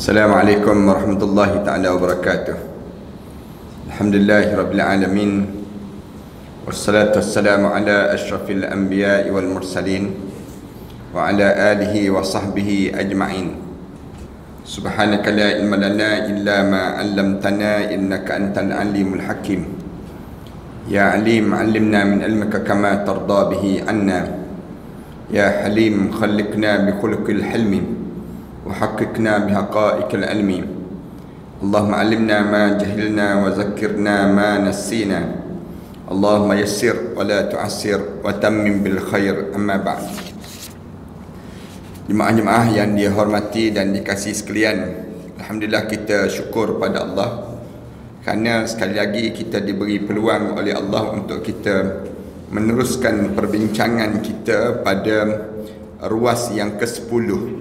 Assalamualaikum warahmatullahi ta'ala wabarakatuh. Alhamdulillahirabbil alamin. Wassalatu wassalamu ala asyrafil anbiya'i wal mursalin wa ala alihi wa sahbihi ajma'in. Subhanaka la ilma lana illa ma 'allamtana innaka antal alimul hakim. Ya alim 'allimna min ilmika kama tarda bihi anna. Ya halim khalliqna bi khuluqil hilmi وحققنا بحقائق العلم. اللهم علمنا ما جهلنا وذكرنا ما نسينا. اللهم يسر ولا تعسر وتمم بالخير. أما بعد. Jemaah-jemaah yang dihormati dan dikasihi sekalian, alhamdulillah kita syukur pada Allah kerana sekali lagi kita diberi peluang oleh Allah untuk kita meneruskan perbincangan kita pada ruas yang ke-10,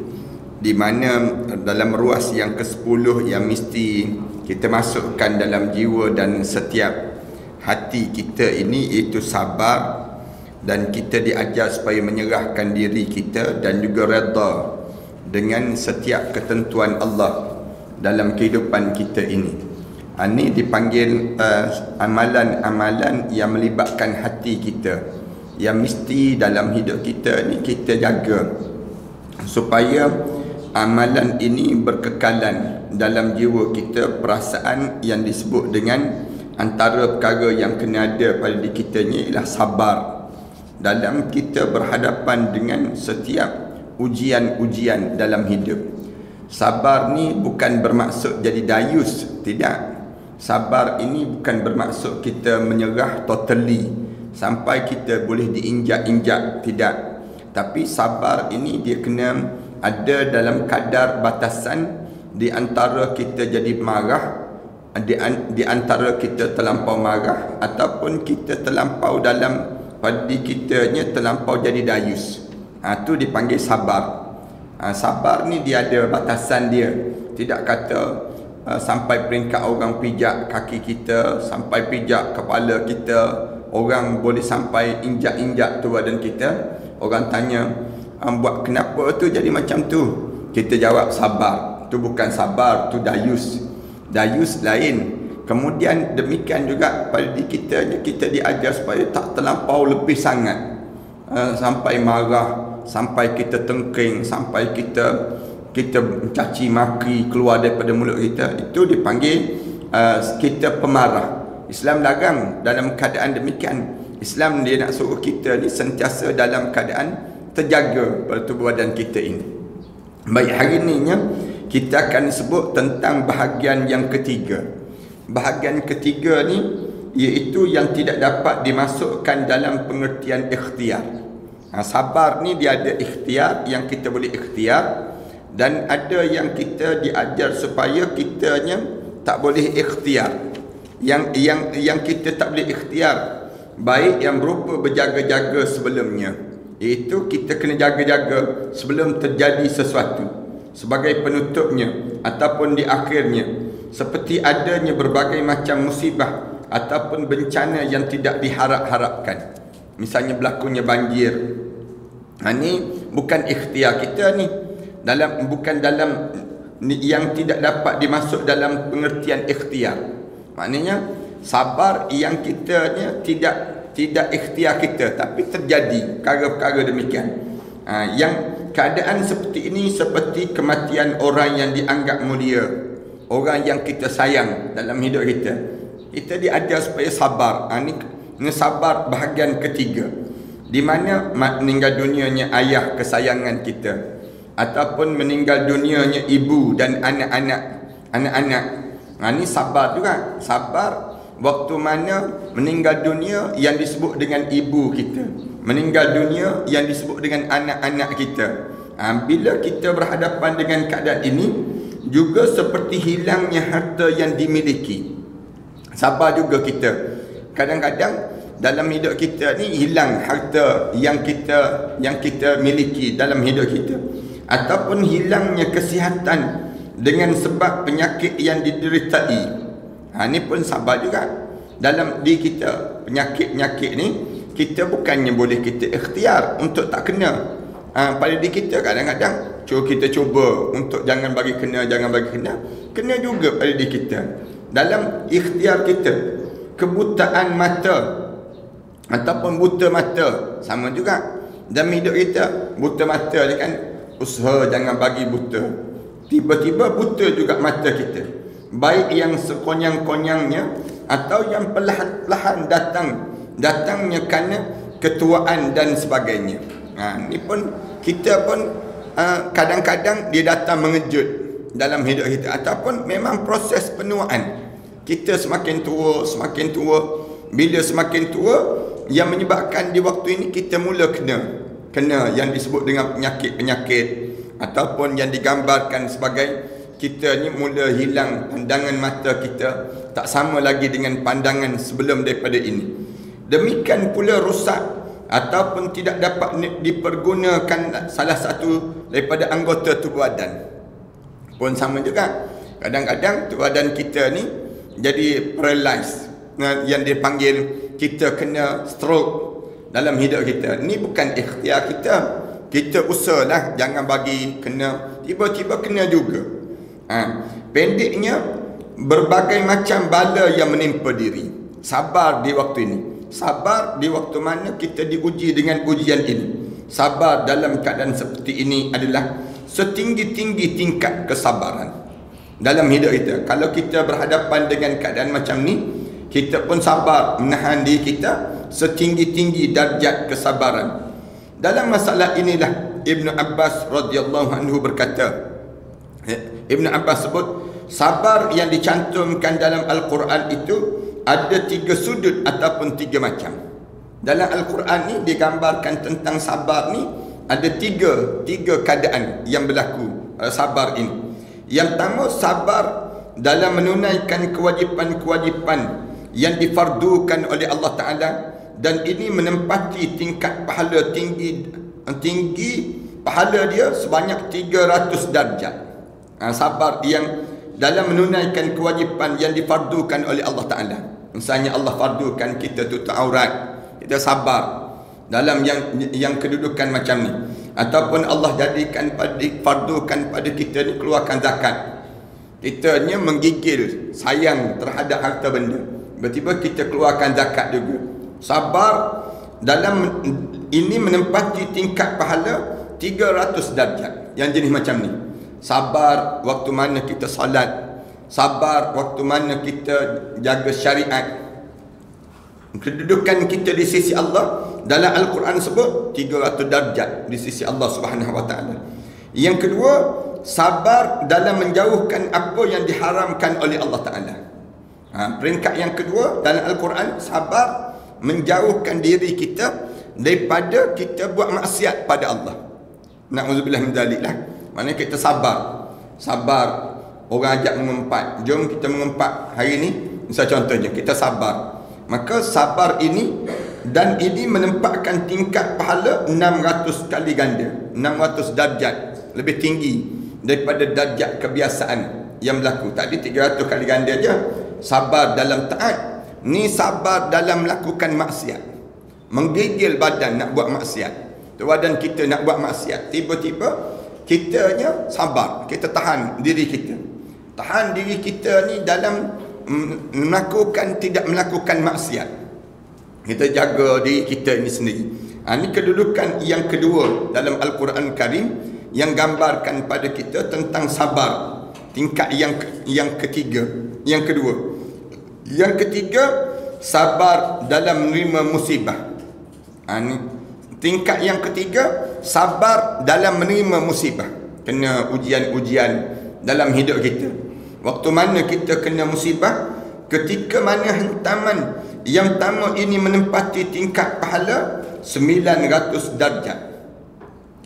di mana dalam ruas yang ke-10 yang mesti kita masukkan dalam jiwa dan setiap hati kita ini, iaitu sabar, dan kita diajar supaya menyerahkan diri kita dan juga redha dengan setiap ketentuan Allah dalam kehidupan kita ini. Ini dipanggil amalan-amalan yang melibatkan hati kita, yang mesti dalam hidup kita ni kita jaga supaya amalan ini berkekalan dalam jiwa kita. Perasaan yang disebut dengan antara perkara yang kena ada pada diri kita ni ialah sabar dalam kita berhadapan dengan setiap ujian-ujian dalam hidup. Sabar ni bukan bermaksud jadi dayus, tidak. Sabar ini bukan bermaksud kita menyerah totally sampai kita boleh diinjak-injak, tidak. Tapi sabar ini dia kena ada dalam kadar batasan, di antara kita jadi marah, di antara kita terlampau marah, ataupun kita terlampau dalam pada kitanya terlampau jadi dayus. Tu dipanggil sabar. Sabar ni dia ada batasan dia. Tidak kata sampai peringkat orang pijak kaki kita, sampai pijak kepala kita, orang boleh sampai injak-injak tu badan kita. Orang tanya, buat kenapa tu jadi macam tu? Kita jawab sabar. Tu bukan sabar, tu dayus. Dayus lain. Kemudian demikian juga pada diri kita diajar supaya tak terlampau lebih sangat, sampai marah, sampai kita tengking, sampai kita caci maki keluar daripada mulut kita. Itu dipanggil kita pemarah. Islam larang dalam keadaan demikian. Islam dia nak suruh kita ni sentiasa dalam keadaan terjaga pada tubuh badan kita ini. Baik, hari ni kita akan sebut tentang bahagian yang ketiga. Bahagian ketiga ni iaitu yang tidak dapat dimasukkan dalam pengertian ikhtiar. Sabar ni dia ada ikhtiar yang kita boleh ikhtiar, dan ada yang kita diajar supaya kitanya tak boleh ikhtiar. Yang kita tak boleh ikhtiar, baik yang berupa berjaga-jaga sebelumnya, iaitu kita kena jaga-jaga sebelum terjadi sesuatu, sebagai penutupnya ataupun di akhirnya, seperti adanya berbagai macam musibah ataupun bencana yang tidak diharap-harapkan. Misalnya berlakunya banjir. Ini bukan ikhtiar kita ni, bukan dalam yang tidak dapat dimasuk dalam pengertian ikhtiar. Maknanya sabar yang kita ni tidak ikhtiar kita, tapi terjadi perkara-perkara demikian. Yang keadaan seperti ini, seperti kematian orang yang dianggap mulia, orang yang kita sayang dalam hidup kita, kita diajar supaya sabar. Ini sabar bahagian ketiga, di mana meninggal dunianya ayah kesayangan kita, ataupun meninggal dunianya ibu dan anak-anak. Ini sabar juga. Sabar waktu mana meninggal dunia yang disebut dengan ibu kita, meninggal dunia yang disebut dengan anak-anak kita. Bila kita berhadapan dengan keadaan ini, juga seperti hilangnya harta yang dimiliki. Sabar juga kita. Kadang-kadang dalam hidup kita ni hilang harta yang kita miliki dalam hidup kita, ataupun hilangnya kesihatan dengan sebab penyakit yang dideritai. Ini pun sabar juga. Dalam diri kita, penyakit-penyakit ni kita bukannya boleh kita ikhtiar untuk tak kena. Pada diri kita kadang-kadang Kita cuba untuk jangan bagi kena, kena juga pada diri kita. Dalam ikhtiar kita, kebutaan mata ataupun buta mata sama juga. Dalam hidup kita, buta mata ni kan, usaha jangan bagi buta. Tiba-tiba buta juga mata kita, baik yang sekonyang-konyangnya atau yang perlahan-lahan datangnya kerana ketuaan dan sebagainya. Ni pun kita pun kadang-kadang dia datang mengejut dalam hidup kita, ataupun memang proses penuaan. Kita semakin tua, bila semakin tua, yang menyebabkan di waktu ini kita mula kena yang disebut dengan penyakit-penyakit, ataupun yang digambarkan sebagai kita ni mula hilang pandangan mata kita, tak sama lagi dengan pandangan sebelum daripada ini. Demikian pula rosak ataupun tidak dapat dipergunakan salah satu daripada anggota tubuh badan pun sama juga. Kadang-kadang tubuh badan kita ni jadi paralyzed, yang dipanggil kita kena stroke dalam hidup kita. Ni bukan ikhtiar kita. Kita usahalah jangan bagi kena, tiba-tiba kena juga. Pendeknya, berbagai macam bala yang menimpa diri. Sabar di waktu ini. Sabar di waktu mana kita diuji dengan ujian ini. Sabar dalam keadaan seperti ini adalah setinggi-tinggi tingkat kesabaran dalam hidup kita. Kalau kita berhadapan dengan keadaan macam ni, kita pun sabar menahan diri kita setinggi-tinggi darjat kesabaran. Dalam masalah inilah Ibn Abbas radhiyallahu anhu berkata, Ibn Abbas sebut, sabar yang dicantumkan dalam Al-Quran itu ada 3 sudut ataupun 3 macam. Dalam Al-Quran ni digambarkan tentang sabar ni ada tiga keadaan yang berlaku sabar ini. Yang pertama, sabar dalam menunaikan kewajipan-kewajipan yang difardukan oleh Allah Ta'ala, dan ini menempati tingkat pahala tinggi pahala dia sebanyak 300 darjat. Sabar yang dalam menunaikan kewajipan yang difardukan oleh Allah Ta'ala. Misalnya Allah fardukan kita tutup aurat, kita sabar dalam yang kedudukan macam ni. Ataupun Allah jadikan fardukan pada kita ni keluarkan zakat. Kita ni menggigil sayang terhadap harta benda, tiba-tiba kita keluarkan zakat juga. Sabar dalam ini menempati tingkat pahala 300 darjat yang jenis macam ni. Sabar waktu mana kita salat, sabar waktu mana kita jaga syariat. Kedudukan kita di sisi Allah dalam Al-Quran sebut 300 darjat di sisi Allah Subhanahu Wa Taala. Yang kedua, sabar dalam menjauhkan apa yang diharamkan oleh Allah Taala. Peringkat yang kedua dalam Al-Quran, sabar menjauhkan diri kita daripada kita buat maksiat pada Allah. Na'udzubillah min dzalik lah. Maknanya kita sabar. Orang ajak mengumpat, jom kita mengumpat hari ni, misal contohnya kita sabar. Maka sabar ini dan ini menempatkan tingkat pahala 600 kali ganda, 600 darjat lebih tinggi daripada darjat kebiasaan yang berlaku. Tadi 300 kali ganda je sabar dalam taat. Ni sabar dalam melakukan maksiat, menggigil badan nak buat maksiat. Badan kita nak buat maksiat, tiba-tiba kitanya sabar, kita tahan diri kita. Tahan diri kita ni dalam tidak melakukan maksiat. Kita jaga diri kita ini sendiri. Ini kedudukan yang kedua dalam Al-Quran Karim yang gambarkan pada kita tentang sabar. Tingkat yang ketiga, yang kedua. Yang ketiga, sabar dalam menerima musibah. Ini tingkat yang ketiga, sabar dalam menerima musibah. Kena ujian-ujian dalam hidup kita. Waktu mana kita kena musibah, ketika mana hantaman yang pertama ini menempati tingkat pahala 900 darjat.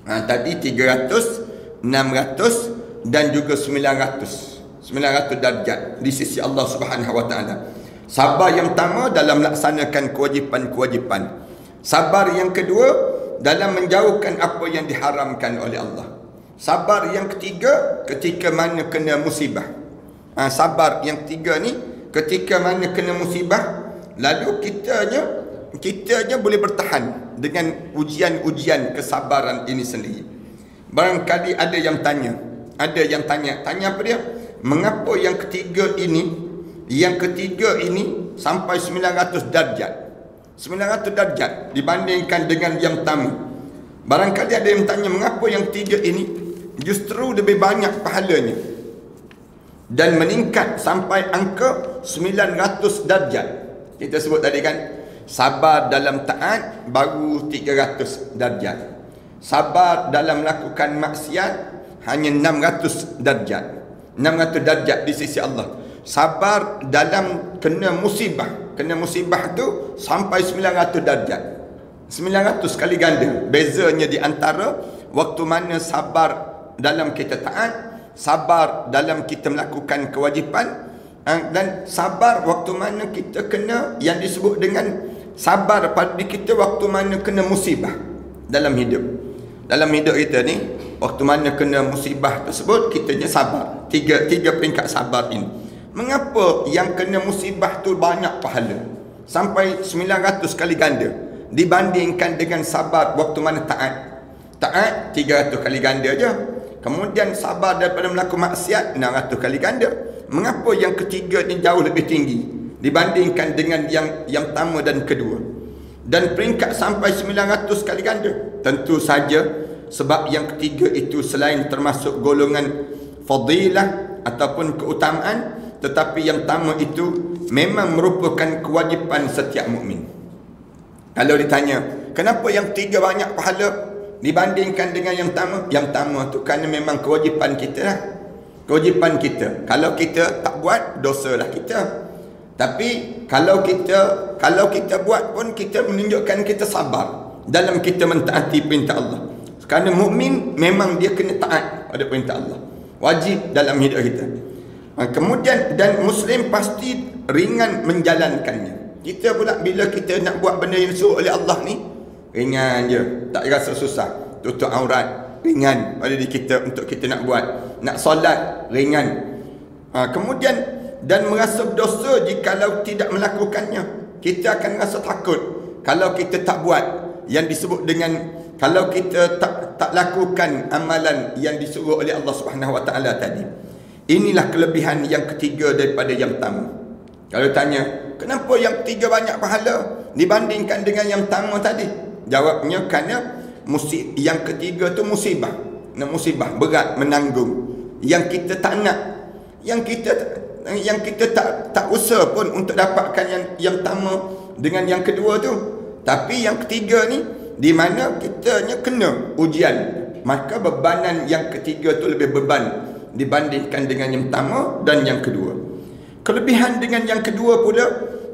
Tadi 300, 600 dan juga 900 darjat di sisi Allah Subhanahu Wa Taala. Sabar yang pertama dalam melaksanakan kewajipan-kewajipan. Sabar yang kedua dalam menjauhkan apa yang diharamkan oleh Allah. Sabar yang ketiga ketika mana kena musibah. Sabar yang ketiga ni ketika mana kena musibah, lalu kitanya boleh bertahan dengan ujian-ujian kesabaran ini sendiri. Barangkali ada yang tanya. Tanya apa dia? Mengapa yang ketiga ini sampai 900 darjat? 900 darjat dibandingkan dengan yang tamu. Barangkali ada yang tanya, mengapa yang tiga ini justru lebih banyak pahalanya dan meningkat sampai angka 900 darjat. Kita sebut tadi kan, sabar dalam taat baru 300 darjat. Sabar dalam melakukan maksiat hanya 600 darjat. 600 darjat di sisi Allah. Sabar dalam kena musibah tu sampai 900 darjat. 900 kali ganda. Bezanya di antara waktu mana sabar dalam kita taat, sabar dalam kita melakukan kewajipan, dan sabar waktu mana kita kena yang disebut dengan sabar pada kita waktu mana kena musibah dalam hidup. Dalam hidup kita ni, waktu mana kena musibah tersebut, kita je sabar. Tiga peringkat sabar ini. Mengapa yang kena musibah tu banyak pahala? Sampai 900 kali ganda dibandingkan dengan sabar waktu mana taat. Taat 300 kali ganda je. Kemudian sabar daripada melakukan maksiat 600 kali ganda. Mengapa yang ketiga ni jauh lebih tinggi dibandingkan dengan yang pertama dan kedua? Dan peringkat sampai 900 kali ganda. Tentu saja sebab yang ketiga itu selain termasuk golongan fadilah ataupun keutamaan, tetapi yang pertama itu memang merupakan kewajipan setiap mukmin. Kalau ditanya, kenapa yang ketiga banyak pahala dibandingkan dengan yang pertama? Yang pertama tu kerana memang kewajipan kita lah. Kewajipan kita. Kalau kita tak buat, dosalah kita. Tapi kalau kita buat pun, kita menunjukkan kita sabar dalam kita mentaati perintah Allah. Kerana mukmin memang dia kena taat pada perintah Allah. Wajib dalam hidup kita. Kemudian, dan Muslim pasti ringan menjalankannya. Kita pula bila kita nak buat benda yang disuruh oleh Allah ni, ringan je, tak rasa susah. Tutup aurat, ringan pada diri kita untuk kita nak buat. Nak solat, ringan. Kemudian, dan merasa berdosa jikalau tidak melakukannya. Kita akan rasa takut kalau kita tak buat yang disebut dengan, kalau kita tak lakukan amalan yang disuruh oleh Allah Subhanahu Wa Taala tadi. Inilah kelebihan yang ketiga daripada yang pertama. Kalau tanya, kenapa yang ketiga banyak pahala dibandingkan dengan yang pertama tadi? Jawabnya kerana yang ketiga tu musibah. Musibah berat menanggung. Yang kita tak nak, yang kita tak usaha pun untuk dapatkan yang pertama dengan yang kedua tu. Tapi yang ketiga ni, di mana kitanya kena ujian, maka bebanan yang ketiga tu lebih beban dibandingkan dengan yang pertama dan yang kedua. Kelebihan dengan yang kedua pula,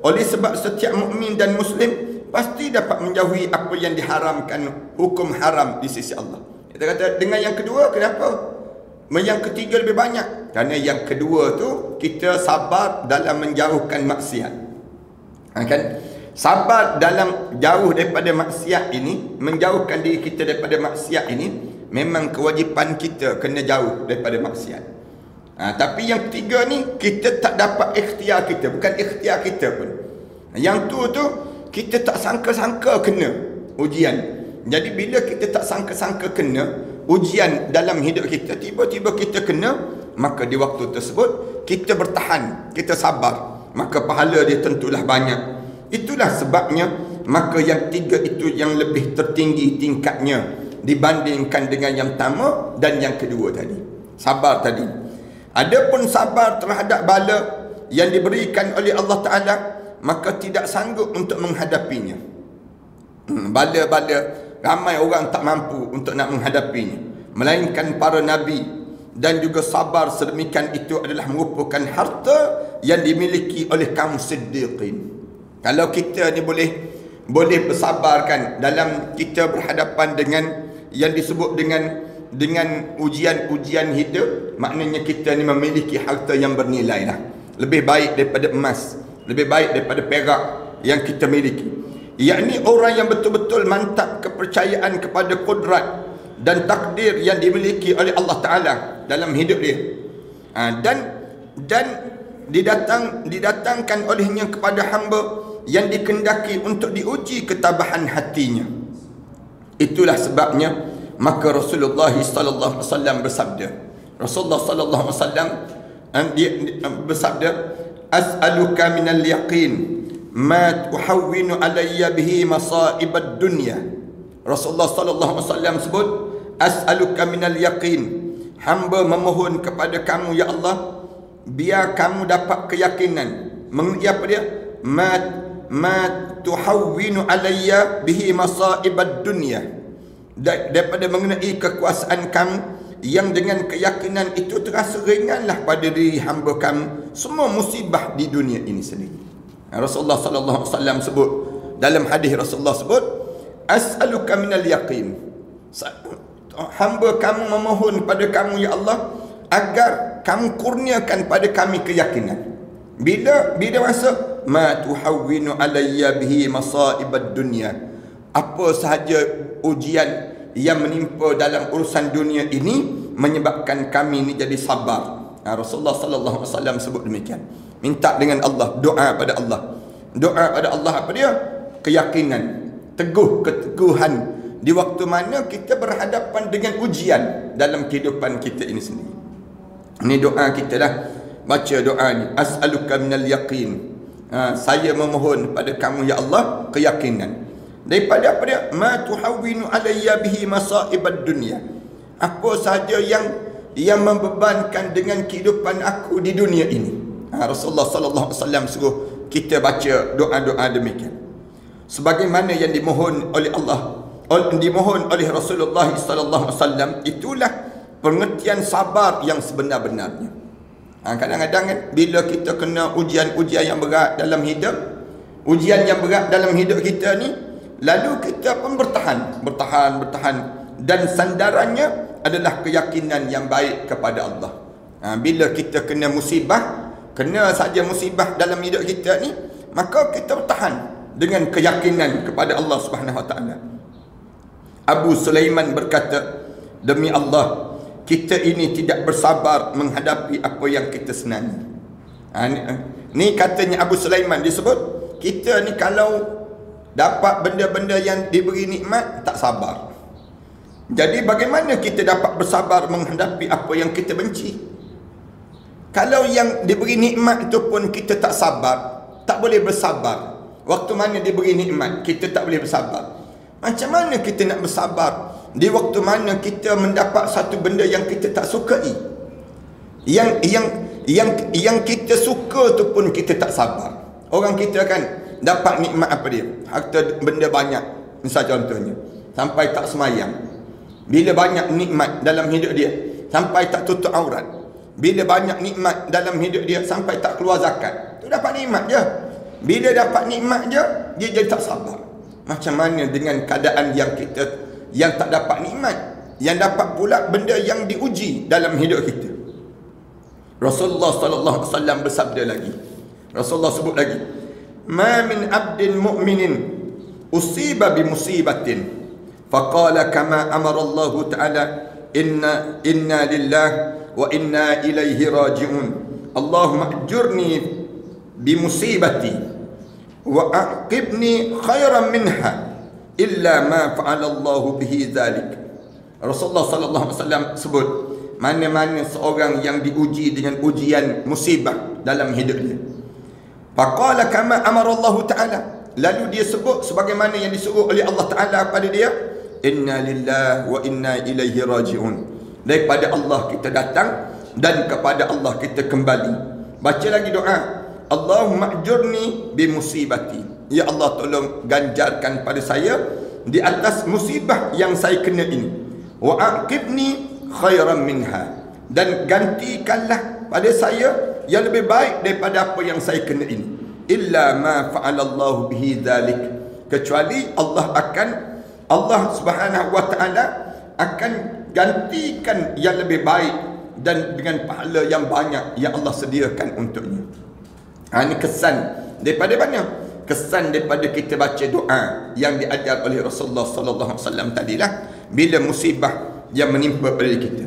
oleh sebab setiap mukmin dan muslim pasti dapat menjauhi apa yang diharamkan, hukum haram di sisi Allah. Kita kata dengan yang kedua, kenapa? Yang ketiga lebih banyak. Kerana yang kedua tu kita sabar dalam menjauhkan maksiat. Kan? Sabar dalam jauh daripada maksiat ini, menjauhkan diri kita daripada maksiat ini, memang kewajipan kita kena jauh daripada maksiat. Tapi yang ketiga ni, kita tak dapat ikhtiar kita. Bukan ikhtiar kita pun. Yang tu kita tak sangka-sangka kena ujian. Jadi bila kita tak sangka-sangka kena ujian dalam hidup kita, tiba-tiba kita kena, maka di waktu tersebut kita bertahan, kita sabar, maka pahala dia tentulah banyak. Itulah sebabnya maka yang tiga itu yang lebih tertinggi tingkatnya dibandingkan dengan yang pertama dan yang kedua tadi. Sabar tadi. Adapun sabar terhadap bala yang diberikan oleh Allah Ta'ala, maka tidak sanggup untuk menghadapinya. Bala-bala, ramai orang tak mampu untuk nak menghadapinya, melainkan para nabi. Dan juga sabar sedemikian itu adalah merupakan harta yang dimiliki oleh kaum siddiqin. Kalau kita ni boleh bersabarkan dalam kita berhadapan dengan yang disebut dengan ujian-ujian hidup, maknanya kita ni memiliki harta yang bernilai lah. Lebih baik daripada emas, lebih baik daripada perak yang kita miliki. Yakni orang yang betul-betul mantap kepercayaan kepada kudrat dan takdir yang dimiliki oleh Allah Ta'ala dalam hidup dia. Dan didatangkan olehnya kepada hamba yang dikendaki untuk diuji ketabahan hatinya. Itulah sebabnya Maka Rasulullah sallallahu alaihi wasallam bersabda, Rasulullah sallallahu alaihi wasallam dia bersabda, as'aluka minal yaqin ma tuhawwinu alayya bihi masaibad dunya. Rasulullah sallallahu alaihi wasallam sebut, as'aluka minal yaqin, hamba memohon kepada kamu ya Allah, biar kamu dapat keyakinan. Mengenai apa dia? Ma tuhawwinu alayya bihi masaibad dunya, daripada mengenai kekuasaan kamu yang dengan keyakinan itu terasa ringanlah pada diri hamba kamu semua musibah di dunia ini sendiri. Rasulullah sallallahu alaihi wasallam sebut dalam hadis, Rasulullah sebut, as'aluka minal yaqin, hamba kamu memohon pada kamu ya Allah agar kamu kurniakan pada kami keyakinan. Bila masuk ma tuhawwinu alayya bihi masaibad dunya, apa sahaja ujian yang menimpa dalam urusan dunia ini menyebabkan kami ini jadi sabar. Rasulullah sallallahu alaihi wasallam sebut demikian. Minta dengan Allah, doa pada Allah. Doa pada Allah apa dia? Keyakinan, keteguhan di waktu mana kita berhadapan dengan ujian dalam kehidupan kita ini sendiri. Ini doa kita lah. Baca doa ni, as'aluka minal yaqin, saya memohon pada kamu ya Allah keyakinan. Daripada apa dia? Ma tuhawwinu alayya bihi masaibad dunya, apa sahaja yang membebankan dengan kehidupan aku di dunia ini. Rasulullah sallallahu alaihi wasallam suruh kita baca doa-doa demikian, sebagaimana yang dimohon oleh Allah, dimohon oleh Rasulullah sallallahu alaihi wasallam. Itulah pengertian sabar yang sebenar-benarnya. Kadang-kadang kan, bila kita kena ujian-ujian yang berat dalam hidup, ujian yang berat dalam hidup kita ni, lalu kita pun bertahan, dan sandarannya adalah keyakinan yang baik kepada Allah. Bila kita kena musibah, kena saja musibah dalam hidup kita ni, maka kita bertahan dengan keyakinan kepada Allah Subhanahu Wa Taala. Abu Sulaiman berkata, demi Allah, kita ini tidak bersabar menghadapi apa yang kita senangi. Ni katanya Abu Sulaiman, disebut kita ni kalau dapat benda-benda yang diberi nikmat tak sabar. Jadi bagaimana kita dapat bersabar menghadapi apa yang kita benci? Kalau yang diberi nikmat itu pun kita tak sabar, tak boleh bersabar. Waktu mana diberi nikmat kita tak boleh bersabar, macam mana kita nak bersabar di waktu mana kita mendapat satu benda yang kita tak sukai? Yang kita suka tu pun kita tak sabar. Orang kita kan dapat nikmat apa dia? Harta benda banyak, misal contohnya, sampai tak semayang. Bila banyak nikmat dalam hidup dia, sampai tak tutup aurat. Bila banyak nikmat dalam hidup dia, sampai tak keluar zakat. Tu dapat nikmat je. Bila dapat nikmat je, dia jadi tak sabar. Macam mana dengan keadaan yang tak dapat nikmat, yang dapat pula benda yang diuji dalam hidup kita? Rasulullah sallallahu alaihi wasallam bersabda lagi. Rasulullah sebut lagi, ma min abdin mu'minin usiba bi musibatin faqala kama amara Allah taala inna lillahi wa inna ilaihi raji'un, Allahumma ajurni bi musibati wa aqibni khairan minha illa ma fa'ala Allah bihi dzalik. Rasulullah sallallahu alaihi wasallam sebut, mana-mana seorang yang diuji dengan ujian musibah dalam hidup dia, faqala kama amara Allah taala, lalu dia sebut sebagaimana yang disuruh oleh Allah taala pada dia, inna lillahi wa inna ilaihi raji'un, daripada Allah kita datang dan kepada Allah kita kembali. Baca lagi doa, Allahumma ajurni bi musibati, ya Allah tolong ganjarkan pada saya di atas musibah yang saya kena ini, wa aqibni khairan minha, dan gantikanlah pada saya yang lebih baik daripada apa yang saya kena ini, illa ma fa'alallahu bihi dzalik, kecuali Allah Subhanahu wa taala akan gantikan yang lebih baik dan dengan pahala yang banyak yang Allah sediakan untuknya. Ini kesan daripada mana? Kesan daripada kita baca doa yang diajar oleh Rasulullah sallallahu alaihi wasallam tadilah bila musibah yang menimpa pada kita.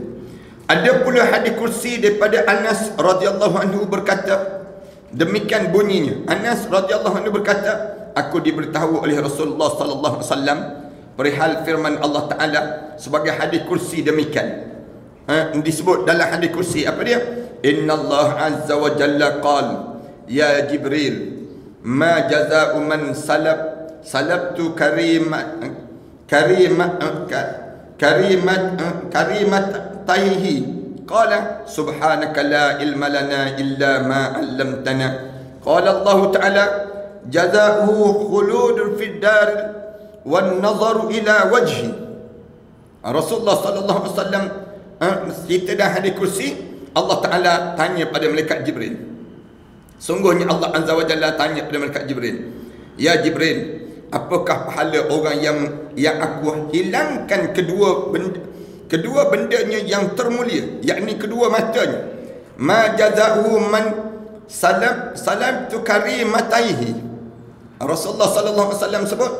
Ada pula hadis kursi daripada Anas radhiyallahu anhu berkata, demikian bunyinya. Anas radhiyallahu anhu berkata, aku diberitahu oleh Rasulullah sallallahu alaihi wasallam perihal firman Allah Ta'ala sebagai hadis kursi demikian. Disebut dalam hadis kursi apa dia? Inna Allah Azza wa Jalla qala ya Jibril ma jaza'u man salabtu karimataihi qala subhanaka la ilma lana illa ma 'allamtana qala Allah Ta'ala jaza'uhu khuludun fid dar wan nazaru ila wajhi. Rasulullah sallallahu alaihi wasallam cerita dalam hadis kursi, Allah Ta'ala tanya pada malaikat Jibril. Sungguhnya Allah Azza wa Jalla tanya pada malaikat Jibril, ya Jibril, apakah pahala orang yang aku hilangkan kedua bendanya yang termulia, yakni kedua matanya. Ma jazahu man salabtu karimataihi. Rasulullah sallallahu alaihi wasallam sebut,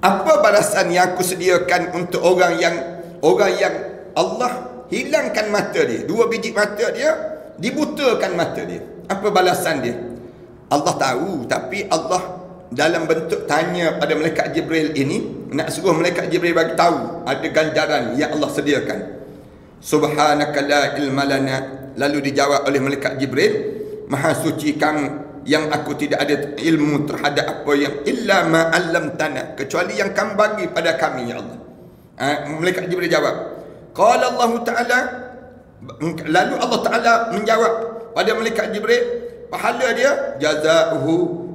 apa balasan yang aku sediakan untuk orang yang Allah hilangkan mata dia, dua biji mata dia, dibutakan mata dia. Apa balasan dia? Allah tahu, tapi Allah dalam bentuk tanya pada malaikat Jibril ini, nak suruh malaikat Jibril bagi tahu ada ganjaran yang Allah sediakan. Subhanaka la ilma lana. Lalu dijawab oleh malaikat Jibril, maha suci kamu yang aku tidak ada ilmu terhadap apa yang illa ma 'allamtana, kecuali yang kamu bagi pada kami ya Allah. Malaikat Jibril jawab, qala Allah Ta'ala, lalu Allah Ta'ala menjawab pada malaikat Jibril, pahala dia jazaohu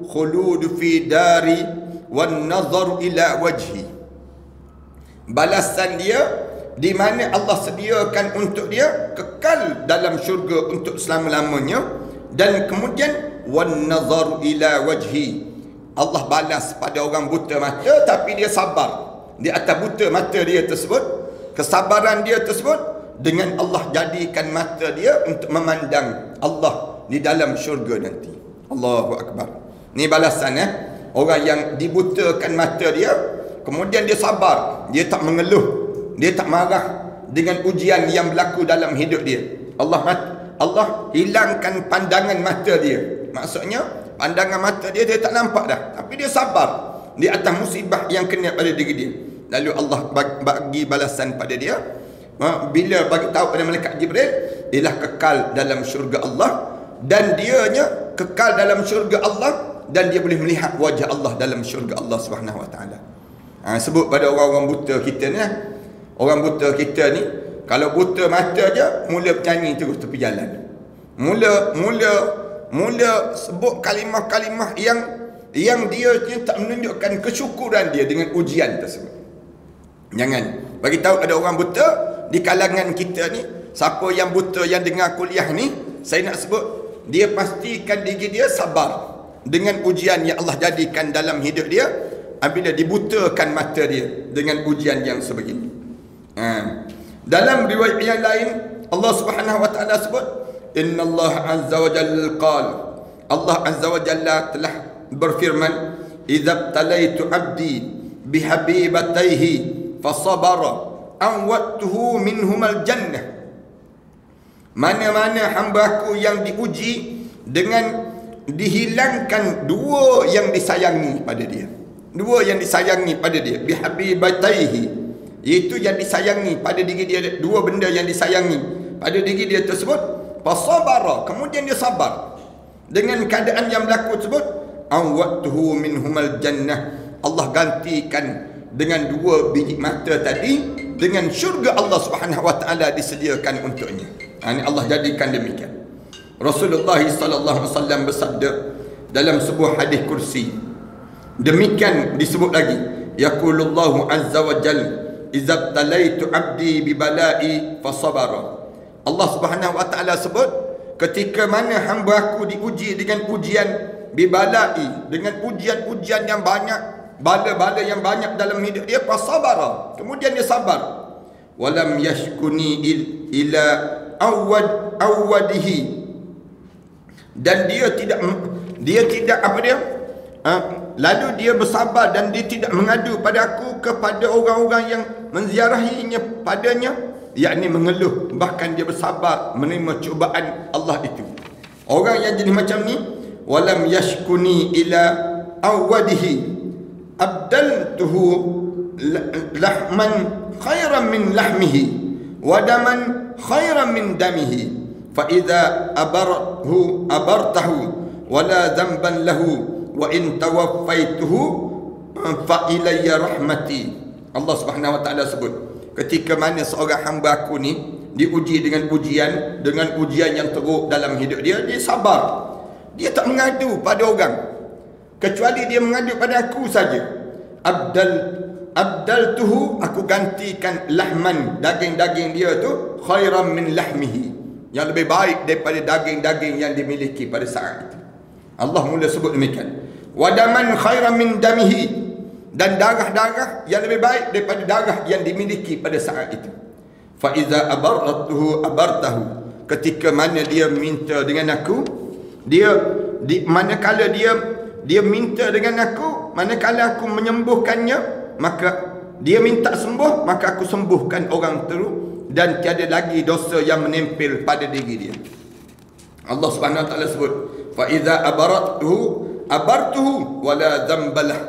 khulud fi dari wan nazar ila wajhi. Balasan dia di mana Allah sediakan untuk dia kekal dalam syurga untuk selama-lamanya, dan kemudian wan nazar ila wajhi, Allah balas pada orang buta mata tapi dia sabar di atas buta mata dia tersebut. Kesabaran dia tersebut dengan Allah jadikan mata dia untuk memandang Allah di dalam syurga nanti. Allahu Akbar. Ni balasan orang yang dibutakan mata dia, kemudian dia sabar, dia tak mengeluh, dia tak marah dengan ujian yang berlaku dalam hidup dia. Allah hilangkan pandangan mata dia. Maksudnya pandangan mata dia tak nampak dah, tapi dia sabar di atas musibah yang kena pada diri dia. Lalu Allah bagi balasan pada dia, bila bagi tahu pada malaikat Jibril, ialah kekal dalam syurga Allah, dan dianya kekal dalam syurga Allah, dan dia boleh melihat wajah Allah dalam syurga Allah Subhanahu Wa Taala. Sebut pada orang-orang buta kita ni, orang buta kita ni kalau buta mata aja mula bernyanyi terus tepi jalan. Mula sebut kalimah-kalimah yang dia tak menunjukkan kesyukuran dia dengan ujian tersebut. Jangan bagi tahu ada orang buta di kalangan kita ni, siapa yang buta yang dengar kuliah ni, saya nak sebut dia pastikan diri dia sabar dengan ujian yang Allah jadikan dalam hidup dia apabila dibutakan mata dia dengan ujian yang sebegini. Dalam riwayat yang lain Allah Subhanahu Wa Taala sebut, Inna Allah Azza wa Jalla qala, Allah Azza wa Jalla telah berfirman, idza talaitu abdi bihabibataihi fasabara awwatuhu minhumal jannah. Mana-mana hamba-Ku yang diuji dengan dihilangkan dua yang disayangi pada dia, dua yang disayangi pada dia, bihabibataihi, iaitu yang disayangi pada diri dia, dua benda yang disayangi pada diri dia tersebut, fasabara, kemudian dia sabar dengan keadaan yang berlaku tersebut, awwatuhu minhumal jannah, Allah gantikan dengan dua biji mata tadi dengan syurga Allah Subhanahu Wa Taala disediakan untuknya. Ini Allah jadikan demikian. Rasulullah sallallahu alaihi wasallam bersabda dalam sebuah hadis kursi, demikian disebut lagi, yaqulullahu azza wa jalla idza talaitu abdi bi bala'i fasabara. Allah Subhanahu Wa Taala sebut, ketika mana hamba-Ku diuji dengan ujian bibala'i, dengan ujian-ujian yang banyak, bala-bala yang banyak dalam hidup dia, fasabara, kemudian dia sabar. Walam yashkuni ila awwadihi, dan dia tidak apa dia? Lalu dia bersabar dan dia tidak mengadu padaku kepada orang-orang yang menziarahinya padanya, yakni mengeluh, bahkan dia bersabar menerima cubaan Allah itu. Orang yang jenis macam ni, walam yashkuni ila awwadihi abdaltuhu lahman khairan min lahmihi wa daman khairan min damihi fa idza abartahu wala dhanban lahu wa in tawaffaituhu fa ilayya rahmati. Allah Subhanahu wa taala sebut, ketika mana seorang hamba aku ni diuji dengan ujian yang teruk dalam hidup dia, dia sabar. Dia tak mengadu pada orang, kecuali dia mengadu pada aku saja. Abdaltuhu, aku gantikan lahman, daging-daging dia tu, khairan min lahmihi, yang lebih baik daripada daging-daging yang dimiliki pada saat itu. Allah mula sebut demikian. Wadaman khairan min damihi, dan darah-darah yang lebih baik daripada darah yang dimiliki pada saat itu. Fa iza abartahu, ketika mana dia minta dengan aku, manakala dia minta dengan aku, manakala aku menyembuhkannya, maka dia minta sembuh, maka aku sembuhkan orang itu, dan tiada lagi dosa yang menempel pada diri dia. Allah Subhanahu wa taala sebut, fa iza abartuhu wala dzambalah,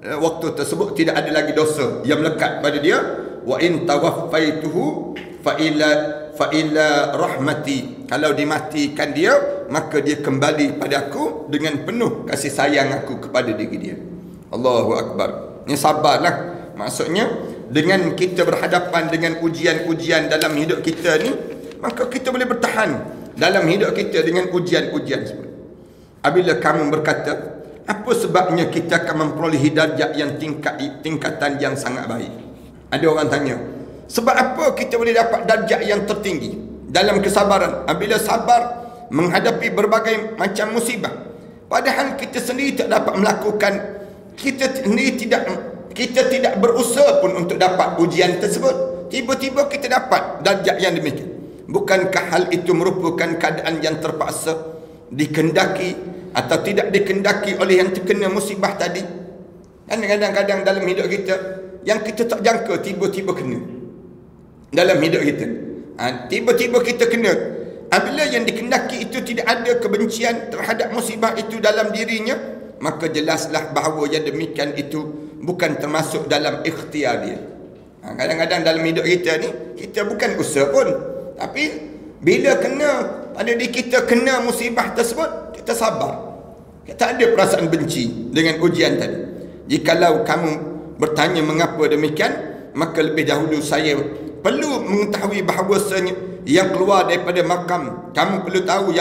waktu tersebut tidak ada lagi dosa yang melekat pada dia. Wa in tawaffaituhu fa ila rahmati, kalau dimatikan dia, maka dia kembali pada aku dengan penuh kasih sayang aku kepada diri dia. Allahu akbar. Ini sabarlah. Maksudnya dengan kita berhadapan dengan ujian-ujian dalam hidup kita ni, maka kita boleh bertahan dalam hidup kita dengan ujian-ujian semua. Apabila kamu berkata, apa sebabnya kita akan memperolehi darjat yang tingkatan yang sangat baik? Ada orang tanya, sebab apa kita boleh dapat darjat yang tertinggi dalam kesabaran? Apabila sabar menghadapi berbagai macam musibah, padahal kita sendiri tak dapat melakukan, kita tidak berusaha pun untuk dapat ujian tersebut. Tiba-tiba kita dapat darjat yang demikian. Bukankah hal itu merupakan keadaan yang terpaksa, dikendaki atau tidak dikendaki oleh yang terkena musibah tadi? Dan kadang-kadang dalam hidup kita, yang kita tak jangka tiba-tiba kena dalam hidup kita. Tiba-tiba kita kena. Apabila yang dikendaki itu tidak ada kebencian terhadap musibah itu dalam dirinya, maka jelaslah bahawa yang demikian itu bukan termasuk dalam ikhtiar dia. Kadang-kadang dalam hidup kita ni, kita bukan usaha pun, tapi bila kena pada diri kita, kena musibah tersebut, kita sabar. Kita ada perasaan benci dengan ujian tadi. Jikalau kamu bertanya mengapa demikian, maka lebih dahulu saya perlu mengetahui bahawasanya yang keluar daripada makam, kamu perlu tahu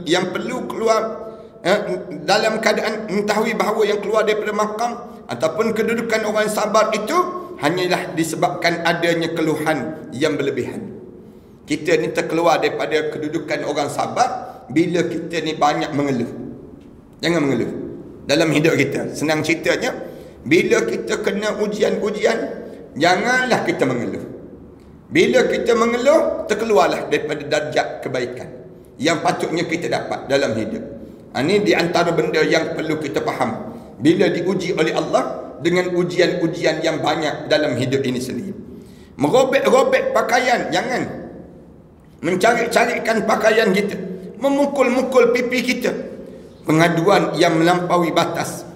yang perlu keluar dalam keadaan mengetahui bahawa yang keluar daripada makam ataupun kedudukan orang sabar itu hanyalah disebabkan adanya keluhan yang berlebihan. Kita ni terkeluar daripada kedudukan orang sabar bila kita ni banyak mengeluh. Jangan mengeluh dalam hidup kita. Senang ceritanya, bila kita kena ujian-ujian, janganlah kita mengeluh. Bila kita mengeluh, terkeluarlah daripada darjat kebaikan yang patutnya kita dapat dalam hidup. Ini di antara benda yang perlu kita faham bila diuji oleh Allah dengan ujian-ujian yang banyak dalam hidup ini sendiri. Merobek-robek pakaian, jangan. Mencari-carikan pakaian kita, memukul-mukul pipi kita. Pengaduan yang melampaui batas,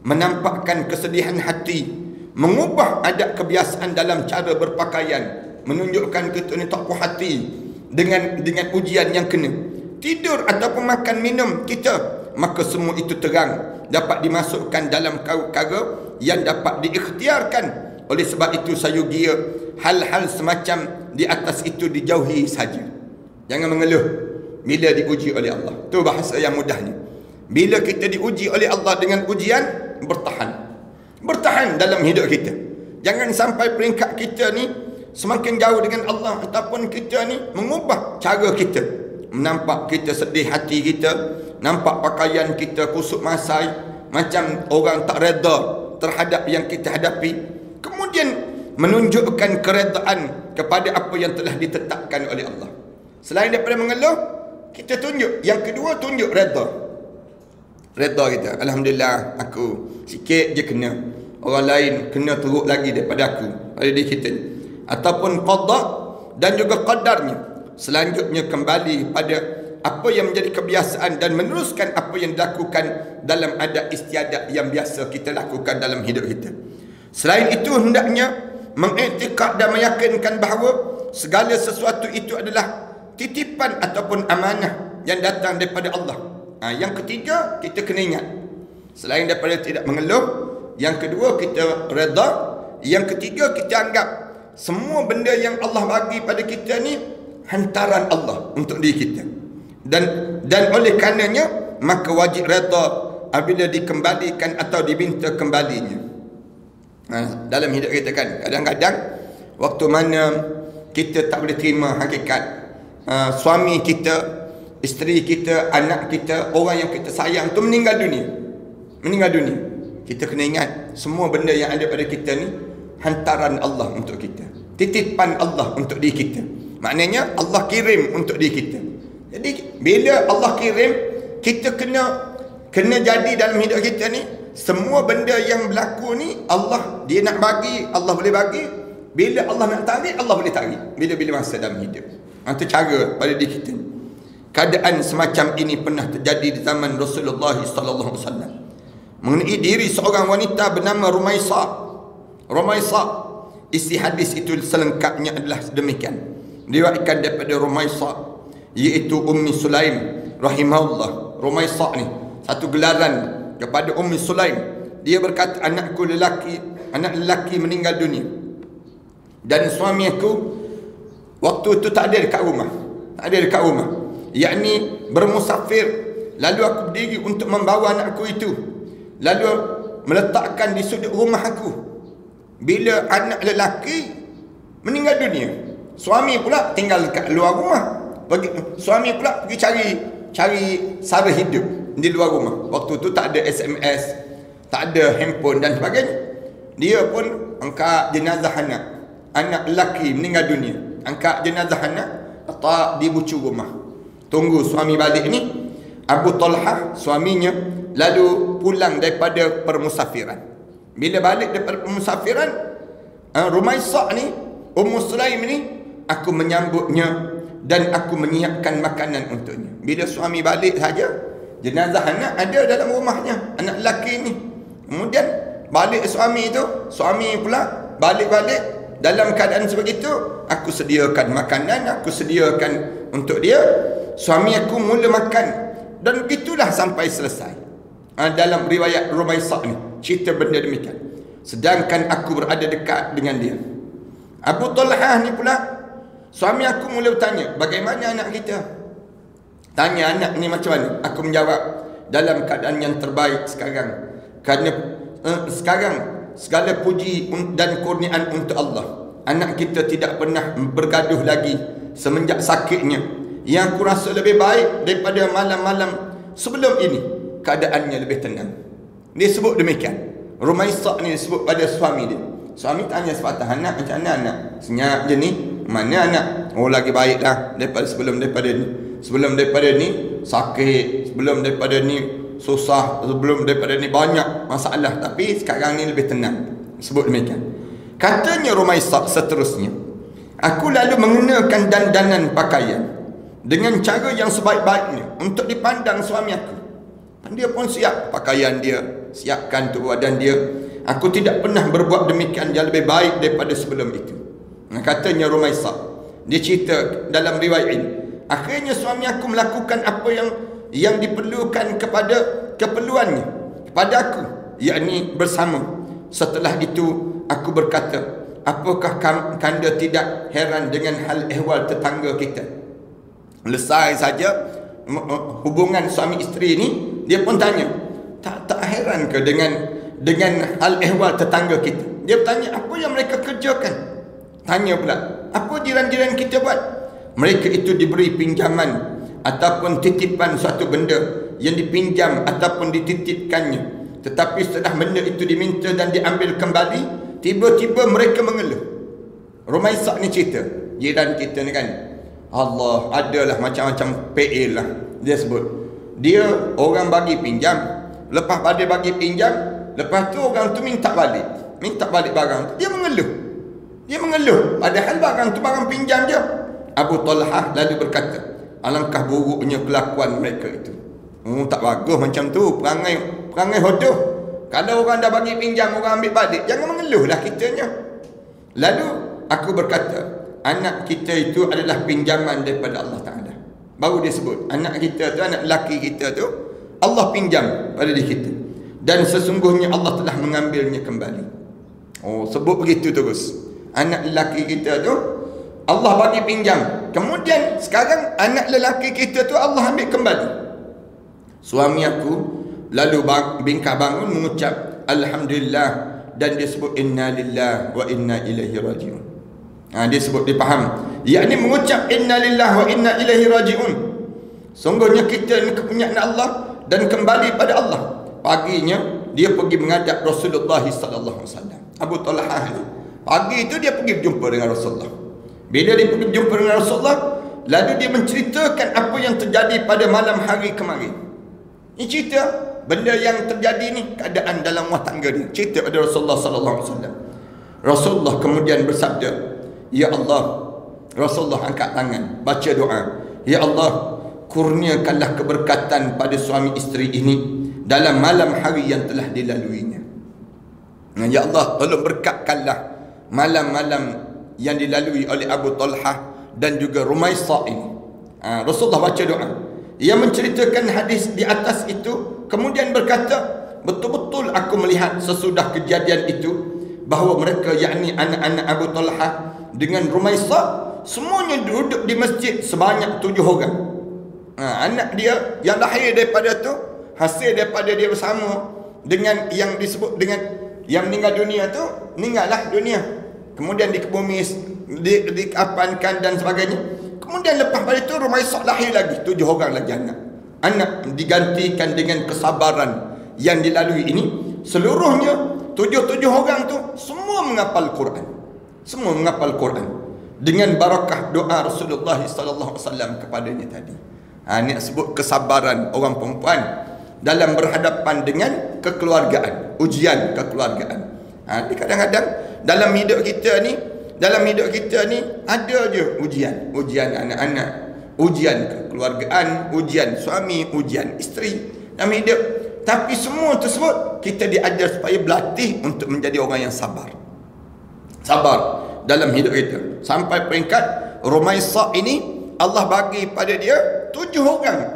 menampakkan kesedihan hati, mengubah adat kebiasaan dalam cara berpakaian, menunjukkan kita ni tak puas hati dengan ujian yang kena. Tidur ataupun makan minum kita, maka semua itu terang dapat dimasukkan dalam perkara yang dapat diikhtiarkan. Oleh sebab itu sayugia hal-hal semacam di atas itu dijauhi saja. Jangan mengeluh bila diuji oleh Allah. Itu bahasa yang mudahnya. Bila kita diuji oleh Allah dengan ujian, bertahan dalam hidup kita. Jangan sampai peringkat kita ni semakin jauh dengan Allah, ataupun kita ni mengubah cara kita, nampak kita sedih hati kita, nampak pakaian kita kusut masai, macam orang tak reda terhadap yang kita hadapi, kemudian menunjukkan keredaan kepada apa yang telah ditetapkan oleh Allah. Selain daripada mengeluh, kita tunjuk, yang kedua tunjuk reda kita. Alhamdulillah, aku sikit je kena, orang lain kena teruk lagi daripada aku, pada diri kita ni. Ataupun qada dan juga qadarnya. Selanjutnya kembali pada apa yang menjadi kebiasaan dan meneruskan apa yang dilakukan dalam adat istiadat yang biasa kita lakukan dalam hidup kita. Selain itu, hendaknya mengiktikad dan meyakinkan bahawa segala sesuatu itu adalah titipan ataupun amanah yang datang daripada Allah. Yang ketiga, kita kena ingat, selain daripada tidak mengeluh, yang kedua kita redha, yang ketiga kita anggap semua benda yang Allah bagi pada kita ni hantaran Allah untuk diri kita. Dan oleh karenanya maka wajib redha apabila dikembalikan atau diminta kembalinya. Dalam hidup kita kan, kadang-kadang waktu mana kita tak boleh terima hakikat suami kita, isteri kita, anak kita, orang yang kita sayang tu meninggal dunia. Kita kena ingat semua benda yang ada pada kita ni hantaran Allah untuk kita, titipan Allah untuk diri kita. Maknanya Allah kirim untuk diri kita. Jadi bila Allah kirim, kita kena jadi dalam hidup kita ni, semua benda yang berlaku ni Allah, dia nak bagi, Allah boleh bagi. Bila Allah nak tarik, Allah boleh tarik bila-bila masa dalam hidup. Itu cara pada diri kita ni. Keadaan semacam ini pernah terjadi di zaman Rasulullah sallallahu alaihi wasallam mengenai diri seorang wanita bernama Rumaisa. Isi hadis itu selengkapnya adalah demikian. Diriwayatkan daripada Rumaisa, iaitu Ummi Sulaim rahimahullah. Rumaisa ni satu gelaran kepada Ummi Sulaim. Dia berkata, anak lelaki meninggal dunia, dan suami aku waktu itu tak ada dekat rumah, yakni bermusafir. Lalu aku berdiri untuk membawa anakku itu, lalu meletakkan di sudut rumah aku. Bila anak lelaki meninggal dunia, suami pula tinggal dekat luar rumah. Suami pula pergi cari sara hidup di luar rumah. Waktu tu tak ada SMS, tak ada handphone dan sebagainya. Dia pun angkat jenazah anak lelaki meninggal dunia, angkat jenazah anak, letak di bucu rumah, tunggu suami balik ni. Abu Talha suaminya lalu pulang daripada permusafiran. Bila balik daripada permusafiran, Rumaisa ni, Ummu Sulaim ni, aku menyambutnya dan aku menyiapkan makanan untuknya. Bila suami balik saja, jenazah anak ada dalam rumahnya, anak lelaki ni. Kemudian balik suami pula balik dalam keadaan sebegitu. Aku sediakan makanan, aku sediakan untuk dia. Suami aku mula makan, dan begitulah sampai selesai. Dalam riwayat Rumaisa ni cerita benda demikian. Sedangkan aku berada dekat dengan dia. Abu Talha ni pula, suami aku mula bertanya, bagaimana anak kita? Tanya anak ni macam mana? Aku menjawab, dalam keadaan yang terbaik sekarang. Kerana sekarang segala puji dan kurniaan untuk Allah. Anak kita tidak pernah bergaduh lagi semenjak sakitnya. Yang aku rasa lebih baik daripada malam-malam sebelum ini. Keadaannya lebih tenang. Dia sebut demikian. Rumaisa ni disebut pada suami dia. Suami tanya sepatah, anak macam mana anak? Senyap je ni. Mana anak? Oh, lagi baik lah daripada sebelum daripada ni. Sebelum daripada ni sakit, sebelum daripada ni susah, sebelum daripada ni banyak masalah, tapi sekarang ni lebih tenang. Sebut demikian. Katanya Rumaisa seterusnya, aku lalu mengenakan dandanan pakaian dengan cara yang sebaik-baiknya untuk dipandang suami aku. Dia pun siap pakaian dia, siapkan untuk badan dia. Aku tidak pernah berbuat demikian yang lebih baik daripada sebelum itu. Katanya Rumaisa, dia cerita dalam riwayat ini, akhirnya suami aku melakukan apa yang diperlukan kepada keperluannya kepada aku, yakni bersama. Setelah itu aku berkata, apakah kanda tidak heran dengan hal ehwal tetangga kita? Selesai saja hubungan suami isteri ni, dia pun tanya, tak heran ke dengan hal ehwal tetangga kita? Dia bertanya, apa yang mereka kerjakan? Tanya pula, apa jiran-jiran kita buat? Mereka itu diberi pinjaman ataupun titipan suatu benda yang dipinjam ataupun dititipkannya. Tetapi setelah benda itu diminta dan diambil kembali, tiba-tiba mereka mengeluh. Rumaisa ni cerita, jiran kita ni kan, Allah, adalah macam-macam PA lah. Dia sebut, dia orang bagi pinjam, lepas pada bagi pinjam, lepas tu orang tu minta balik barang tu, dia mengeluh padahal barang tu barang pinjam dia. Abu Talha lalu berkata, alangkah buruknya kelakuan mereka itu. Tak bagus macam tu, perangai hodoh. Kalau orang dah bagi pinjam, orang ambil balik, jangan mengeluhlah kitanya. Lalu aku berkata, anak kita itu adalah pinjaman daripada Allah Ta'ala. Baru dia sebut, anak kita tu, anak lelaki kita tu, Allah pinjam pada diri kita. Dan sesungguhnya Allah telah mengambilnya kembali. Oh, sebut begitu terus. Anak lelaki kita tu, Allah bagi pinjam. Kemudian sekarang anak lelaki kita tu Allah ambil kembali. Suami aku lalu bingkah bangun mengucap Alhamdulillah, dan dia sebut Inna lillahi wa inna ilaihi raji'un. Dia sebut, dia faham, yakni mengucap Inna lillahi wa inna ilaihi raji'un. Sungguhnya kita ni kepunyaan Allah dan kembali pada Allah. Paginya dia pergi menghadap Rasulullah sallallahu alaihi wasallam. Abu Talhah ni pagi itu dia pergi berjumpa dengan Rasulullah. Bila dia pergi berjumpa dengan Rasulullah, lalu dia menceritakan apa yang terjadi pada malam hari kemarin. Ini cerita benda yang terjadi ni, keadaan dalam rumah tangga dia. Cerita pada Rasulullah sallallahu alaihi wasallam. Rasulullah kemudian bersabda, "Ya Allah." Rasulullah angkat tangan, baca doa. "Ya Allah, kurniakanlah keberkatan pada suami isteri ini dalam malam hari yang telah dilaluinya. Ya Allah, tolong berkatkanlah malam-malam yang dilalui oleh Abu Talhah dan juga Rumaisah ini." Rasulullah baca doa. Ia menceritakan hadis di atas itu, kemudian berkata, "Betul-betul aku melihat sesudah kejadian itu bahawa mereka, yakni anak-anak Abu Talhah dengan Rumaisah, semuanya duduk di masjid sebanyak 7 orang. Anak dia yang lahir daripada tu, hasil daripada dia bersama dengan yang disebut dengan yang meninggal dunia tu, meninggallah dunia. Kemudian dikebumis, dikapankan dan sebagainya. Kemudian lepas pada itu Rumaisah lahir lagi, 7 orang lagi anak. Anak digantikan dengan kesabaran yang dilalui ini. Seluruhnya 7 orang tu semua menghafal Quran. Semua menghafal Quran dengan barakah doa Rasulullah sallallahu alaihi wasallam kepadanya tadi. Ini sebut kesabaran orang perempuan dalam berhadapan dengan kekeluargaan, ujian kekeluargaan. Kadang-kadang dalam hidup kita ni ada je ujian anak-anak, ujian kekeluargaan, ujian suami, ujian isteri dalam hidup. Tapi semua tersebut kita diajar supaya berlatih untuk menjadi orang yang sabar. Sabar dalam hidup kita. Sampai peringkat Rumaisah ini Allah bagi pada dia 7 orang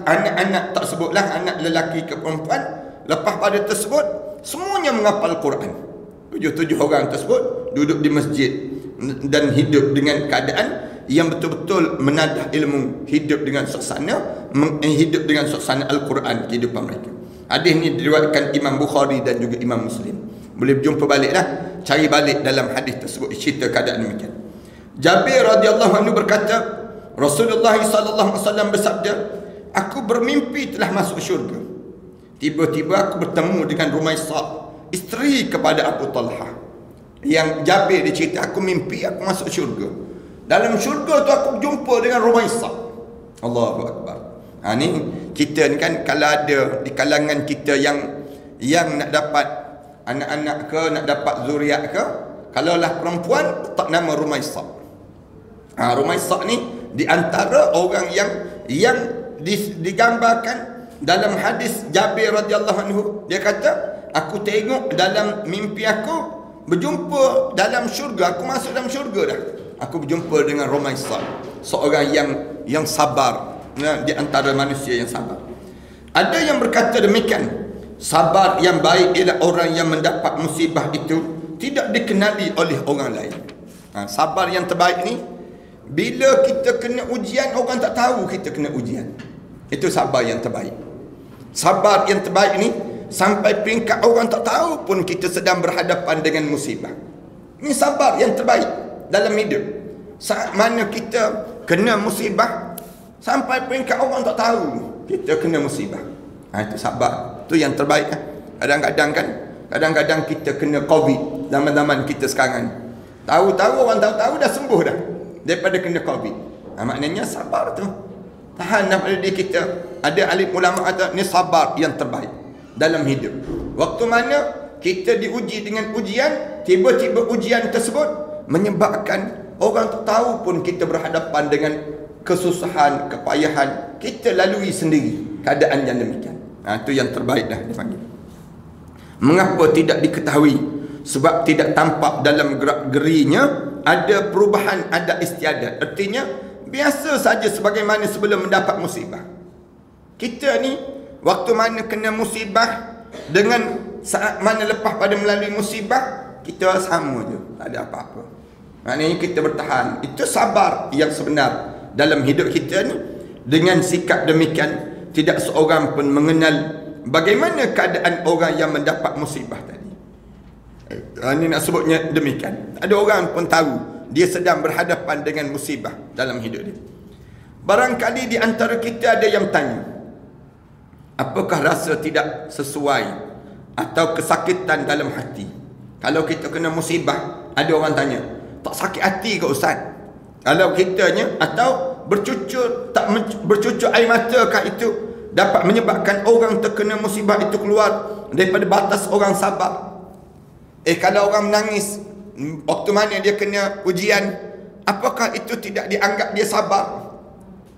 anak-anak tak sebutlah anak lelaki ke perempuan. Lepas pada tersebut semuanya menghafal Quran. 7 orang tersebut duduk di masjid dan hidup dengan keadaan yang betul-betul menadah ilmu, hidup dengan suasana Al-Quran kehidupan mereka. Hadis ni diriwayatkan Imam Bukhari dan juga Imam Muslim. Boleh berjumpa baliklah, cari balik dalam hadis tersebut cerita keadaan demikian. Jabir radhiyallahu anhu berkata, Rasulullah sallallahu alaihi wasallam bersabda, "Aku bermimpi telah masuk syurga. Tiba-tiba aku bertemu dengan Rumaisah, isteri kepada Abu Talhah." Yang Jabir dia cerita, aku mimpi aku masuk syurga. Dalam syurga tu aku berjumpa dengan Rumaisah. Allahu Akbar. Ni kita ni kan, kalau ada di kalangan kita yang nak dapat anak-anak ke, nak dapat zuriat ke, kalaulah perempuan tak nama Rumaisah. Rumaisah ni di antara orang yang digambarkan dalam hadis Jabir radhiyallahu anhu. Dia kata, aku tengok dalam mimpi aku berjumpa dalam syurga, aku masuk dalam syurga dah. Aku berjumpa dengan Rumaisah, seorang yang sabar, di antara manusia yang sabar. Ada yang berkata demikian, sabar yang baik ialah orang yang mendapat musibah itu tidak dikenali oleh orang lain. Sabar yang terbaik ni, bila kita kena ujian, orang tak tahu kita kena ujian. Itu sabar yang terbaik. Sabar yang terbaik ni sampai peringkat orang tak tahu pun kita sedang berhadapan dengan musibah. Ini sabar yang terbaik dalam hidup. Saat mana kita kena musibah, sampai peringkat orang tak tahu kita kena musibah. Itu sabar. Itu yang terbaik. Kadang-kadang kita kena COVID zaman-zaman kita sekarang. Tahu-tahu orang tahu-tahu dah sembuh dah daripada kena COVID. Maknanya sabar tu tahan pada diri kita. Ada alim ulama kata ni sabar yang terbaik dalam hidup. Waktu mana kita diuji dengan ujian, tiba-tiba ujian tersebut menyebabkan orang tak tahu pun kita berhadapan dengan kesusahan, kepayahan, kita lalui sendiri keadaan yang demikian. Itu yang terbaik dah dipanggil. Mengapa tidak diketahui? Sebab tidak tampak dalam gerak-gerinya ada perubahan, ada istiadat. Artinya biasa saja sebagaimana sebelum mendapat musibah. Kita ni waktu mana kena musibah dengan saat mana lepas pada melalui musibah, kita sama je, tak ada apa-apa. Maknanya kita bertahan. Itu sabar yang sebenar dalam hidup kita ni. Dengan sikap demikian, tidak seorang pun mengenal bagaimana keadaan orang yang mendapat musibah tadi. Ini nak sebutnya demikian. Ada orang pun tahu dia sedang berhadapan dengan musibah dalam hidup dia. Barangkali di antara kita ada yang tanya, apakah rasa tidak sesuai atau kesakitan dalam hati? Kalau kita kena musibah, ada orang tanya, tak sakit hati ke Ustaz? Kalau kitanya, atau bercucur, tak bercucur air mata kah itu dapat menyebabkan orang terkena musibah itu keluar daripada batas orang sabar? Kalau orang menangis waktu mana dia kena ujian, apakah itu tidak dianggap dia sabar?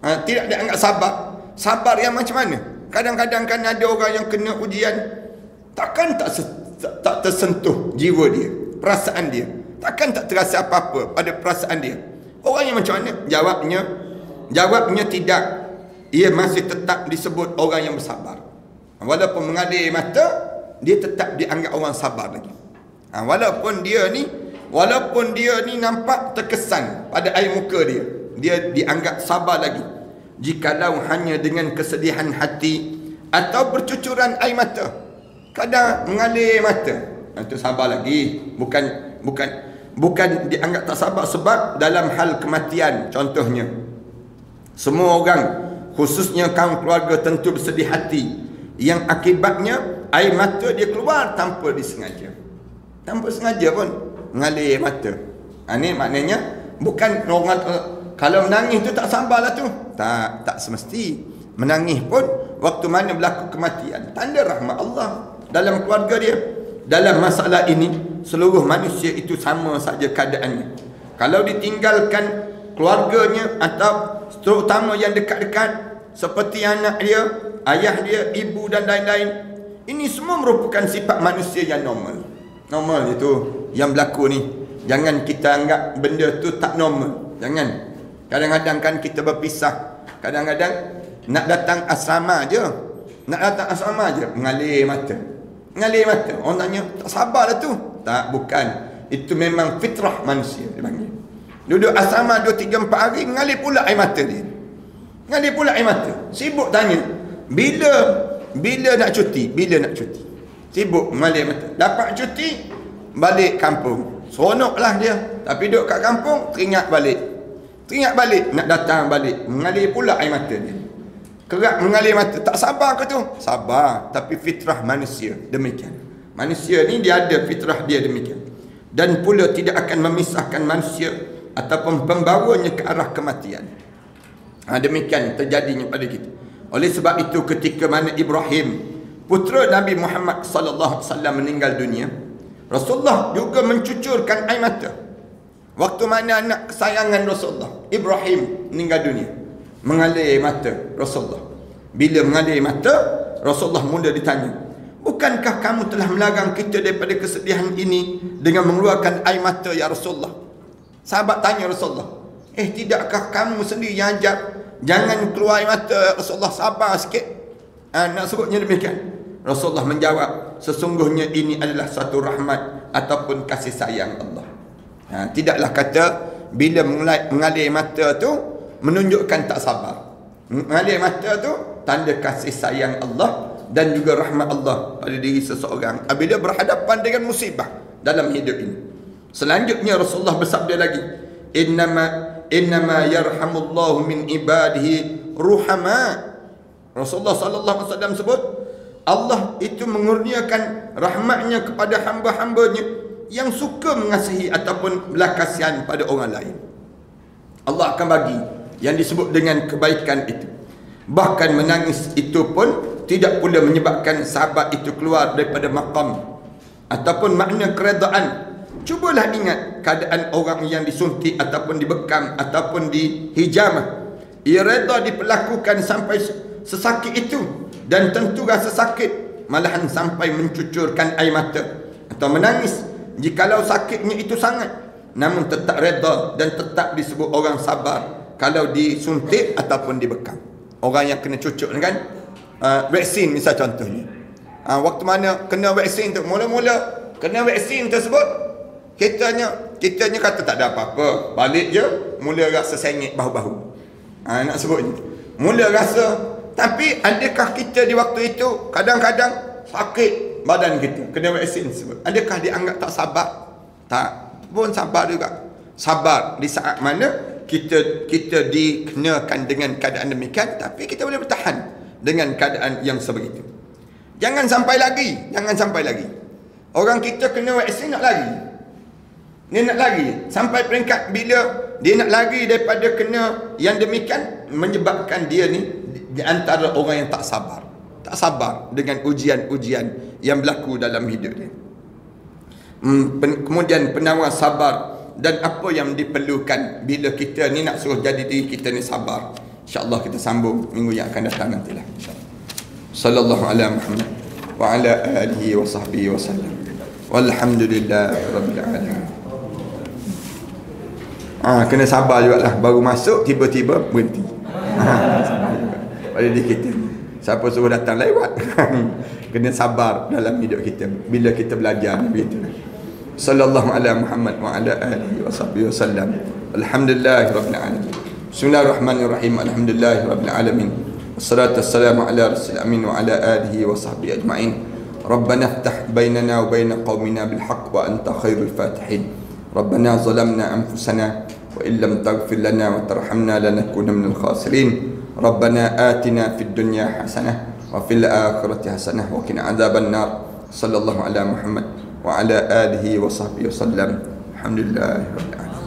Tidak dianggap sabar. Sabar yang macam mana? Kadang-kadang kan ada orang yang kena ujian, takkan tak tersentuh jiwa dia, perasaan dia, takkan tak terasa apa-apa pada perasaan dia. Orang yang macam mana? Jawabnya tidak. Ia masih tetap disebut orang yang bersabar. Walaupun mengalir mata, dia tetap dianggap orang sabar lagi. Walaupun dia ni nampak terkesan pada air muka dia dianggap sabar lagi. Jikalau hanya dengan kesedihan hati atau bercucuran air mata, kadang mengalir mata, itu sabar lagi. Bukan dianggap tak sabar. Sebab dalam hal kematian contohnya, semua orang, khususnya kaum keluarga, tentu bersedih hati, yang akibatnya air mata dia keluar tanpa disengaja. Tanpa sengaja pun mengalir mata. Ini maknanya bukan orang kalau menangis tu tak sabarlah tu. Tak semesti. Menangis pun waktu mana berlaku kematian, tanda rahmat Allah dalam keluarga dia. Dalam masalah ini, seluruh manusia itu sama saja keadaannya. Kalau ditinggalkan keluarganya, atau terutama yang dekat-dekat seperti anak dia, ayah dia, ibu dan lain-lain, ini semua merupakan sifat manusia yang normal. Normal itu yang berlaku ni. Jangan kita anggap benda tu tak normal. Jangan. Kadang-kadang kan kita berpisah, kadang-kadang nak datang asrama je, mengalir mata. Orang tanya, tak sabar lah tu. Tak, bukan. Itu memang fitrah manusia dipanggil. Duduk asrama 2, 3, 4 hari, mengalir pula air mata dia. Sibuk tanya, bila nak cuti? Sibuk mengalir mata. Dapat cuti, balik kampung, seronoklah dia. Tapi duduk kat kampung, teringat balik, nak datang balik, mengalir pula air mata dia. Kerak mengalir mata. Tak sabar ke tu? Sabar. Tapi fitrah manusia demikian. Manusia ni dia ada fitrah dia demikian. Dan pula tidak akan memisahkan manusia ataupun pembawanya ke arah kematian. Demikian terjadinya pada kita. Oleh sebab itu, ketika mana Ibrahim, putera Nabi Muhammad sallallahu alaihi wasallam, meninggal dunia, Rasulullah juga mencucurkan air mata. Waktu mana anak kesayangan Rasulullah, Ibrahim, meninggal dunia, mengalir mata Rasulullah. Bila mengalir mata, Rasulullah mula ditanya, bukankah kamu telah melarang kita daripada kesedihan ini dengan mengeluarkan air mata, ya Rasulullah? Sahabat tanya Rasulullah, tidakkah kamu sendiri yang ajar jangan keluar air mata, Rasulullah? Sabar sikit. Nak sebutnya demikian. Rasulullah menjawab, sesungguhnya ini adalah satu rahmat ataupun kasih sayang Allah. Tidaklah kata bila mengalir mata tu menunjukkan tak sabar. Mengalir mata tu tanda kasih sayang Allah dan juga rahmat Allah pada diri seseorang apabila berhadapan dengan musibah dalam hidup ini. Selanjutnya Rasulullah bersabda lagi, innama yarhamullahu min ibadihi ruhama. Rasulullah sallallahu alaihi wasallam sebut, Allah itu mengurniakan rahmatnya kepada hamba-hambanya yang suka mengasihi ataupun belas kasihan pada orang lain. Allah akan bagi yang disebut dengan kebaikan itu. Bahkan menangis itu pun tidak pula menyebabkan sahabat itu keluar daripada maqam ataupun makna keredaan. Cubalah ingat keadaan orang yang disuntik ataupun dibekam ataupun dihijamah. Ia reda diperlakukan sampai sesakit itu, dan tentu rasa sakit malahan sampai mencucurkan air mata atau menangis jikalau sakitnya itu sangat, namun tetap reda dan tetap disebut orang sabar kalau disuntik ataupun dibekam. Orang yang kena cucuk ni kan, vaksin misal contohnya, waktu mana kena vaksin tu, mula-mula kena vaksin tersebut, kitanya kata tak ada apa-apa, balik je mula rasa sengit bahu-bahu, nak sebut mula rasa. Tapi adakah kita di waktu itu kadang-kadang sakit badan kita kena vaksin tersebut, adakah dianggap tak sabar? Tak, pun sabar juga. Sabar di saat mana kita dikenakan dengan keadaan demikian, tapi kita boleh bertahan dengan keadaan yang sebegitu. Jangan sampai lagi orang kita kena vaksin nak lari. Dia nak lari sampai peringkat bila dia nak lari daripada kena yang demikian, menyebabkan dia ni di antara orang yang tak sabar dengan ujian-ujian yang berlaku dalam hidup dia. Kemudian penawar sabar dan apa yang diperlukan bila kita ni nak suruh jadi diri kita ni sabar. InsyaAllah kita sambung minggu yang akan datang nantilah. Sallallahu ala Muhammad wa ala alihi wa sahbihi wa sallam. Walhamdulillahi rabbil alamin. Kena sabar jugalah, baru masuk tiba-tiba berhenti. Pada diri kita, siapa suruh datang lewat. Kena sabar dalam hidup kita bila kita belajar begitu. Sallallahu ala Muhammad wa ala alihi wa sahbihi wasallam. Alhamdulillahi rabbil alamin. Bismillahirrahmanirrahim. Alhamdulillahi rabbil alamin. Wassalatu wassalamu ala rasul amin wa ala alihi wa sahbihi ajma'in. Rabbana iftah bainana wa bain qaumina bil haqq wa anta khairul fatihin. Rabbana zalamna anfusana wa illam taghfir lana wa tarhamna lanakunanna minal khasirin. Rabbana atina fid dunya hasanah wa fil akhirati hasanah wa qina adzaban nar. Sallallahu ala Muhammad wa ala alihi wa sahbihi wasallam. Alhamdulillahirabbil alamin.